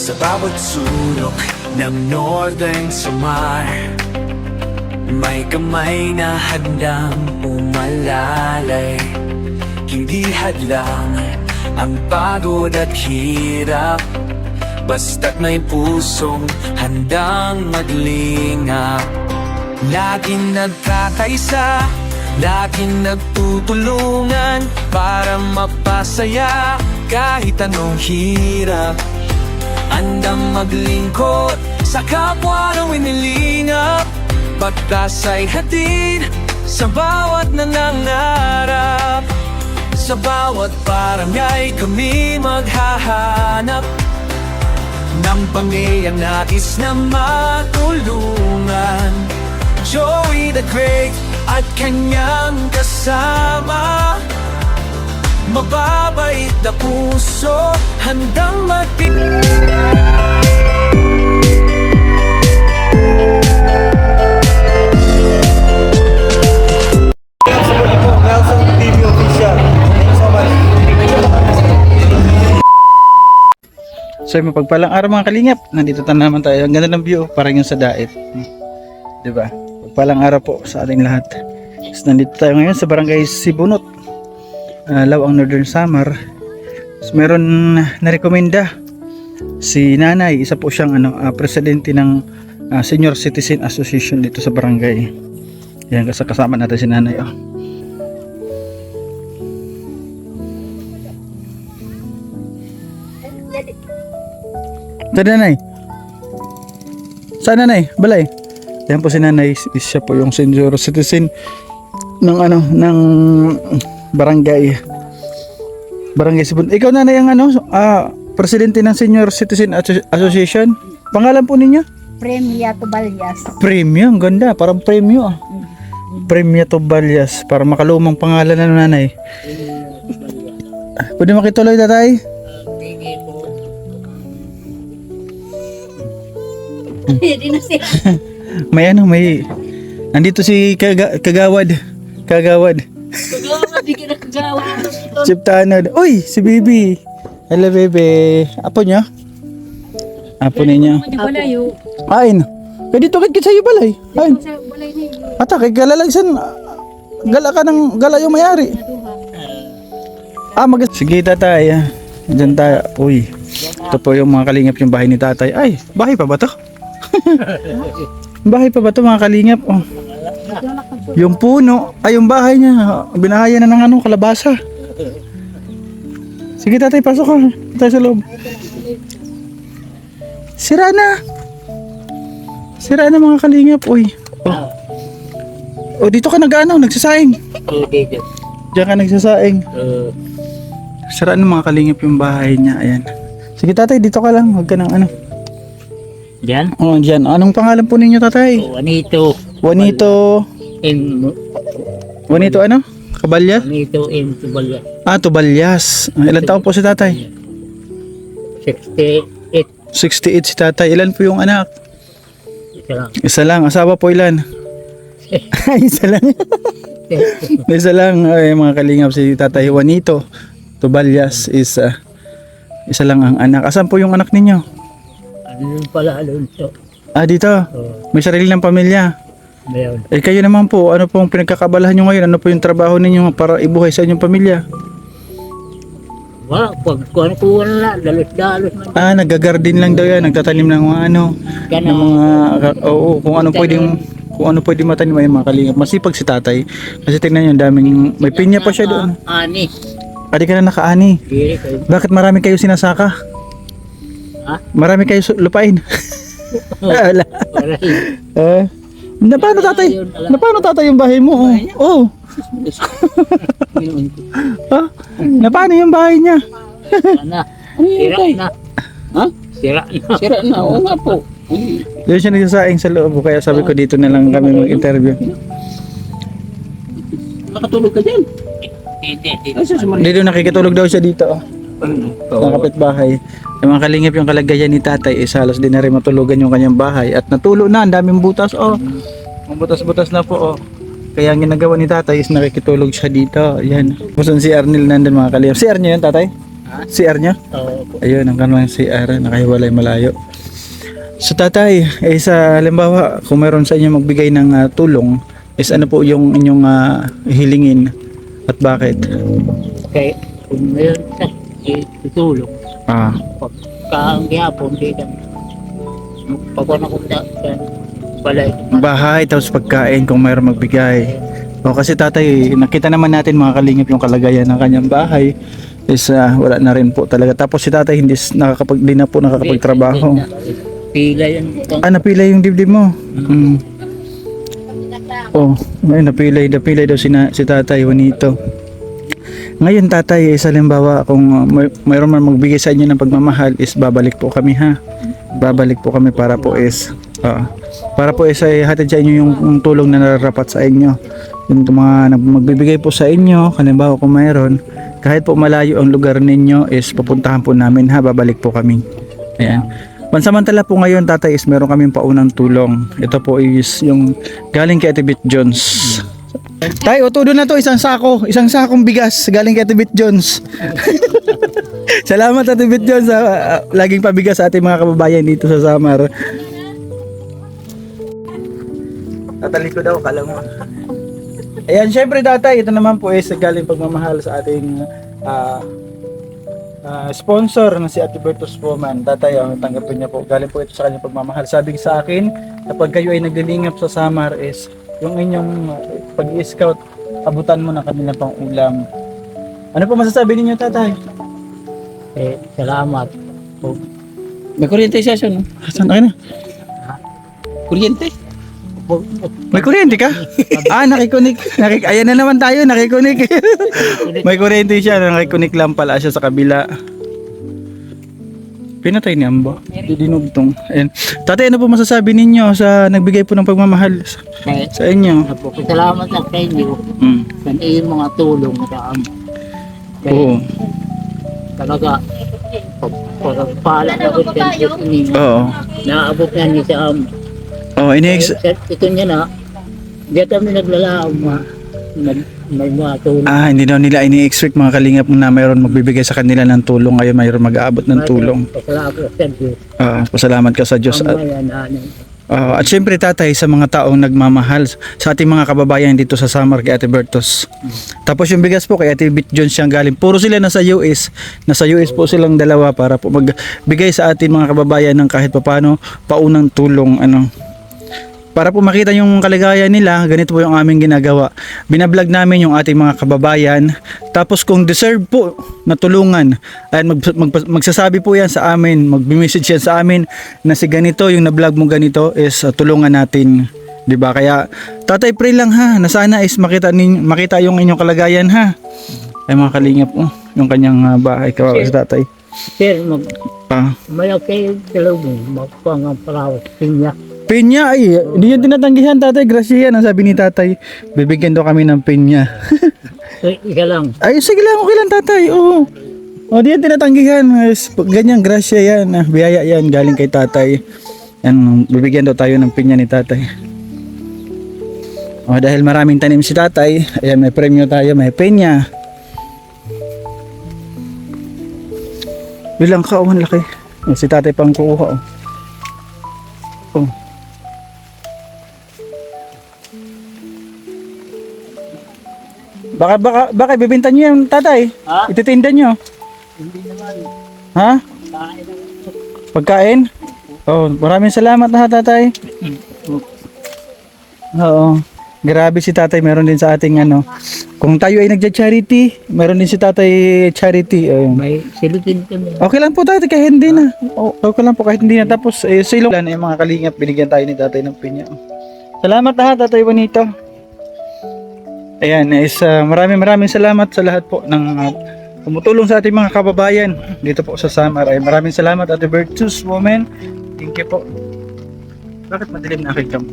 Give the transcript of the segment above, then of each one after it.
Sa bawat sulok ng Northern Samar, may kamay na handang umalalay. Hindi hadlang ang pagod at hirap, basta't may pusong handang maglingap. Laging nagkakaisa, laging nagtutulungan para mapasaya kahit anong hirap. Andang maglingkod sa kapwa ng inilingap, pagtas ay hatid sa bawat nangangarap. Sa bawat barangay kami maghahanap ng pamilyang nais na matulungan. Joey the Great at kanyang kasama, mababait na puso, handang Nelson TV official. Thank you so much. So mapagpalang araw mga kalingap, nandito naman tayo. Ang ganda ng view, parang yung sa daet, diba? Pagpalang araw po sa ating lahat. So, nandito tayo ngayon sa barangay Sibunot, Lawang Northern Samar. So, meron na-recommenda si nanay, isa po siyang presidente ng Senior Citizen Association dito sa barangay. Yan, kasama natin si nanay. Tara nanay. Saan nanay? Balay. Yan po si nanay, siya po yung senior citizen ng ng barangay Sibun. Ikaw nanay ang presidente ng Senior Citizen Association. Pangalan po ninyo? Premia Tobalyas. Premio, ang ganda, parang premio. Premia Tobalyas, para makalumang pangalan na nanay. Pwede makituloy tatay? Hindi na siya. may nandito si Kagawad. Hindi ka nakagawa. Chiptanod. Uy, si Bibi. Hello, Bebe. Apo niya? Apo ninyo. Ain. Kaya dito kit sa'yo balay. Ain. Ata, kay galalagsan. Gala yung mayari. Sige tatay. Diyan tayo. Uy. Ito po yung mga kalingap yung bahay ni tatay. Ay, bahay pa ba to? Bahay pa ba to mga kalingap? Oh. Yung puno, ay yung bahay niya, binahayan na ng kalabasa. Sige tatay, pasok ka. Tayo sa loob. Sira na mga kalingap. Uy. Oh, dito ka nagsasaing. Diyan ka nagsasaing. Sira na mga kalingap yung bahay niya. Ayan. Sige tatay, dito ka lang. Huwag ka ng Diyan? Oh, diyan. Anong pangalan po ninyo tatay? Juanito. Juanito ano? Kabalya? Juanito M. Tubalya. Tubalyas. Ilan taon po si tatay? 68. 68 si tatay. Ilan po yung anak? Isa lang. Isa lang. Asawa po ilan? Isa lang. Isa lang. Ay, mga kalingap, si tatay Juanito Tubalyas is isa lang ang anak. Asan po yung anak ninyo? Ano yung pala, Alonso? Dito. May sarili ng pamilya. Mayroon. Kayo naman po, ano pong pinagkakabalahan nyo ngayon? Ano po yung trabaho ninyo para ibuhay sa inyong pamilya? Wala, pagkuhan na, dalos-dalos man. Nag-garden lang daw yan, nagtatanim ng mga ng mga, kung ano pwedeng matanim ay mga kalingap. Masipag si tatay. Kasi tingnan nyo, daming, may pinya pa siya doon. Ani. Di ka na nakaani. Dili kayo. Bakit marami kayo sinasaka? Marami kayo lupain. Wala. Paano tatay yung bahay mo? Paano yung bahay niya? Sira na. Sira na. Oo nga po. Doon siya nagsasaing sa loob, kaya sabi ko dito na lang kami mag-interview. Nakatulog ka dyan? Dito nakikitulog daw siya dito. Sa kapitbahay. Yung mga kalingap, yung kalagayan ni tatay is halos din na rin matulugan yung kanyang bahay. At natulo na, ang daming butas. Ang butas-butas na po. Kaya ang ginagawa ni tatay is nakikitulog siya dito. Yan. Pusan si Arnel nandun mga kalingap. Si Arnel yun tatay? CR niya? Oo po. Ayun, ang kanilang CR, nakahiwalay malayo. So tatay, sa halimbawa, kung meron sa inyo magbigay ng tulong, is ano po yung inyong hilingin at bakit? Kaya kung mayroon siya, itulong. Ah, Pagka ang gihapon, di ka pagkana ko sa balay. bahay, tapos pagkain kung mayroon magbigay. O kasi tatay, nakita naman natin mga kalingap yung kalagayan ng kanyang bahay is wala na rin po talaga. Tapos si tatay hindi di na po nakakapagtrabaho. Pila yan. Napilay yung dibdib mo. Mm. Oh, ay, napilay daw si tatay Juanito. Ngayon tatay, sa halimbawa kung mayroon man magbigay sa inyo ng pagmamahal is babalik po kami ha. Babalik po kami para po is ay hatid sa inyo yung tulong na nararapat sa inyo. Yung mga magbibigay po sa inyo, halimbawa kung mayroon, kahit po malayo ang lugar ninyo is pupuntahan po namin ha, babalik po kami. Ayan. Pansamantala po ngayon tatay is meron kaming paunang tulong. Ito po is yung galing kay Ate Bit Jones. Tay, tudo na to, isang sakong bigas galing kay Ate Bit Jones. Salamat Ate Bit Jones sa laging pabigas sa ating mga kababayan dito sa Samar. Tatali ko daw, kala mo. Ayan, syempre tatay, ito naman po is galing pagmamahal sa ating sponsor na si Ate Bertus Woman. Tatay, tanggapin niya po. Galing po ito sa kanyang pagmamahal. Sabi sa akin, kapag kayo ay naglilingap sa Samar is yung inyong pag-i-scout, abutan mo ng kanilang pang ulam. Ano po masasabi ninyo tatay? Salamat. May kuryente siya no? Saan na? Kuryente? May kuryente ka? Nakikunik. Ayan na naman tayo, nakikunik. May kuryente siya, nakikunik lang pala siya sa kabila. Pinatay ni Ambo. Dinugtong. Ayan. Tatay, ano po masasabi ninyo sa nagbigay po ng pagmamahal sa inyo? Salamat sa inyo. Sa iyong mga tulong sa amin. Oo. Talaga, pagpala na rin sa inyo. Oo. Naabot na niya sa amin. Oh, Ito niya na, di kami naglalaam may mga tulong. hindi daw nila ini-expect mga kalingap na mayroon magbibigay sa kanila ng tulong, ngayon mayroon mag-aabot ng tulong. Pasalamat ka sa Diyos. At syempre tatay, sa mga taong nagmamahal sa ating mga kababayan dito sa Samar kay Ate Bertos. Tapos yung bigas po kay Ate Bit Jones siyang galing. Puro sila nasa US. Nasa US po silang dalawa para po magbigay sa ating mga kababayan ng kahit papano paunang tulong para po makita yung kaligayahan nila. Ganito po yung aming ginagawa. Binablog namin yung ating mga kababayan. Tapos kung deserve po na tulungan, ay magsasabi po yan sa amin, mag-message yan sa amin na si ganito, yung na-vlog mo ganito is tulungan natin. 'Di ba? Kaya tatay, pray lang ha, na sana is makita yung inyong kalagayan ha. Ay mga kalingap yung kanyang bahay, kawawa sa tatay. Sir, malaki talong, magpangaparaw, Pinya hindi yan tinatanggihan tatay, grasya yan ang sabi ni tatay. Bibigyan daw kami ng pinya. Isa lang. Ay sige lang, okay lang tatay. Oo. Di yan tinatanggihan. Ganyan, grasya yan. Biyaya yan galing kay tatay. Yan, bibigyan daw tayo ng pinya ni tatay. Dahil maraming tanim si tatay, ayan, may premyo tayo, may pinya. Bilang ka, ang laki. Si tatay pang kuha. Baka bibenta niyo yung tatay. Ha? Ititinda niyo. Hindi naman. Ha? Kain lang. Pagkain? Maraming salamat na tatay. Oo. Grabe si tatay, meron din sa ating kung tayo ay nagja-charity, meron din si tatay charity. Ayun. May silutin kami. Okay lang po tatay, kahit hindi na. Okay lang po kahit hindi na. Tapos silong lang mga kalingap, binigyan tayo ni tatay ng pinya. Salamat na tatay Juanito. Ayan, maraming salamat sa lahat po ng tumutulong sa ating mga kababayan dito po sa Samar. Maraming salamat Ate Bertus Woman. Thank you po. Bakit madilim na aking cam?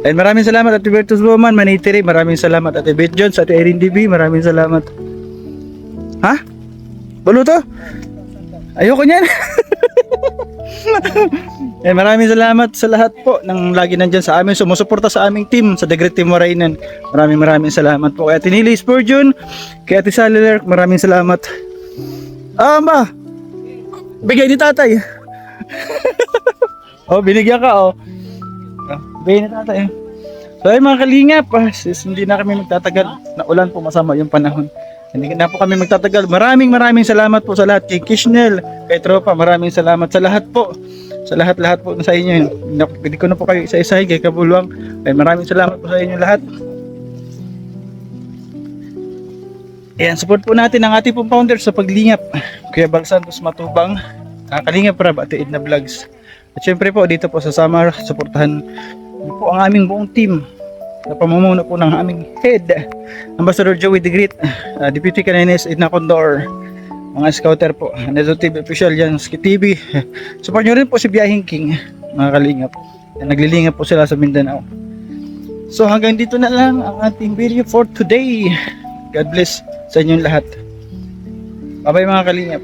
Maraming salamat Ate Bertus Woman, Manitiri. Maraming salamat Ate Bit Jones, Ate Erin DB. Maraming salamat. Ha? Baluto? Ayoko niyan. Maraming salamat sa lahat po ng lagi nandyan sa amin, sumusuporta sa aming team sa The Great Team Morainan. Maraming salamat po kay Ate Nili Spurgeon, kay Ate Sally Lerk, maraming salamat. Ma! Bigay ni tatay. Oh, binigyan ka, oh. Bigay ni tatay. So, ay mga kalingap, sis, hindi na kami magtatagal. Naulan po, masama yung panahon. Hindi na po kami magtatagal. Maraming salamat po sa lahat. Kay Kishnel, kay Tropa, maraming salamat sa lahat po. Sa lahat po sa inyo. Hindi ko na po kayo isa-isahin, kay Kabulwang. Ay maraming salamat po sa inyo lahat. Ayan, support po natin ang ating pong founder sa paglingap. Kuya Bal Santos Matubang, Kalingap Rab at Edna Vlogs. At syempre po, dito po sa Samar, supportahan po ang aming buong team na pamumuno po ng aming head, Ambassador Joey the Great, Deputy Canines Edna Condor, mga scouter po, Nezo TV official yan, Ski TV. Support nyo rin po si Biyahing King, mga kalingap. Naglilingap po sila sa Mindanao. So hanggang dito na lang ang ating video for today. God bless sa inyong lahat. Bye bye mga kalingap.